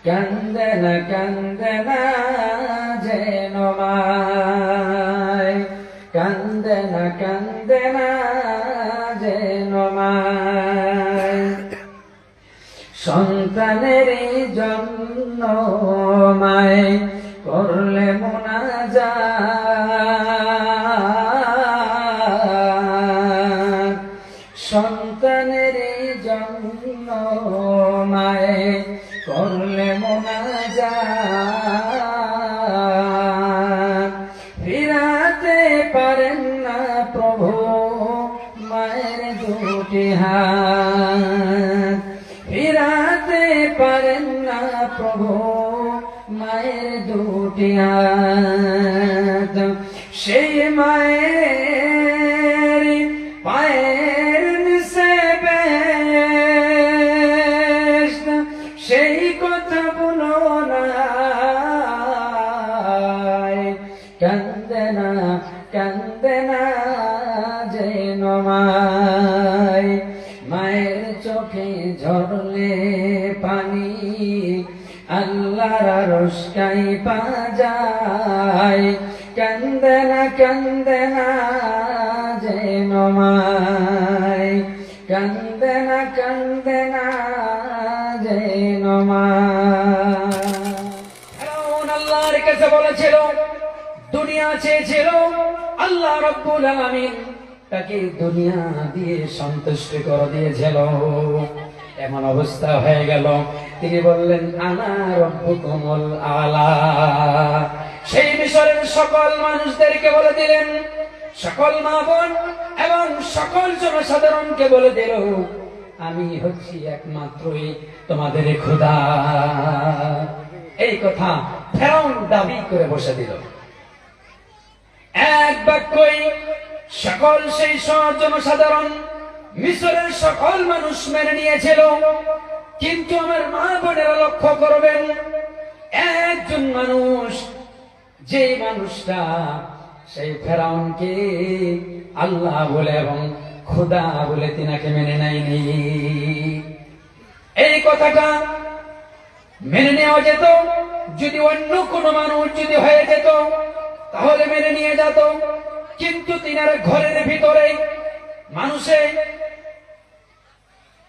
কান্দে না যেন মায়, কান্দে না যেন মায়। সন্তানের জন্য মায় করলে মুনাজাত, সন্তানের জন্য মায় করলে মুনাজাত। ফিরাতে পারেন না প্রভু মায়ের দুটি হাত, ফিরাতে পারেন না প্রভু মায়ের দুটি হাত। সেই মায়ের পায়ের নিচে বেহেশত, সেই কথা বলো না। কান্দে না যেন মায়, মায়ের চোখে ঝরলে পানি আল্লাহর আরশ কাঁইপা যায়। কান্দে না যেন মায়, কান্দে না যেন মায়। ফিরআউন আল্লাহর কাছে বলেছিল, দুনিয়া চেয়েছিল, আল্লাহ রাব্বুল আলামিন তাকে দুনিয়া দিয়ে সন্তুষ্ট করে দিয়েছিল। এমন অবস্থা হয়ে গেল, তিনি বললেন আনা রাব্বুকুমুল আলা। সেই মিশরের সকল মানুষদেরকে বলে দিলেন, সকল মা বোন এবং সকল জনসাধারণকে বলে দিল, আমি হচ্ছি একমাত্রই তোমাদের খোদা। এই কথা ফেরাউন দাবি করে বসে দিল। এক বাক্যই সকল সেই জনসাধারণ মিশরের সকল মানুষ মেনে নিয়েছিল। কিন্তু আমার মা বোনেরা লক্ষ্য করবেন, একজন মানুষ, যে মানুষটা সেই ফেরাউনকে আল্লাহ বলে এবং খোদা বলে তিনাকে মেনে নেয়নি। এই কথাটা মেনে নেওয়া যেত যদি অন্য কোনো মানুষ যদি হয়ে যেত, তাহলে মেনে নিয়ে যেত। কিন্তু তিনার ঘরের ভিতরে মানুষে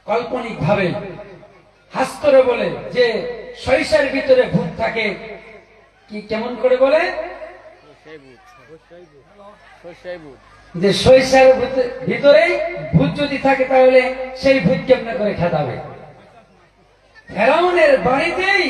কাল্পনিক ভাবে হাস্তরে বলে যে সরিষার ভিতরে ভূত থাকে। কি কেমন করে বলে? যে সরিষার ভিতরে ভূত যদি থাকে তাহলে সেই ভূত কেমন করে খেদাবে? ফেরাউনের বাড়িতেই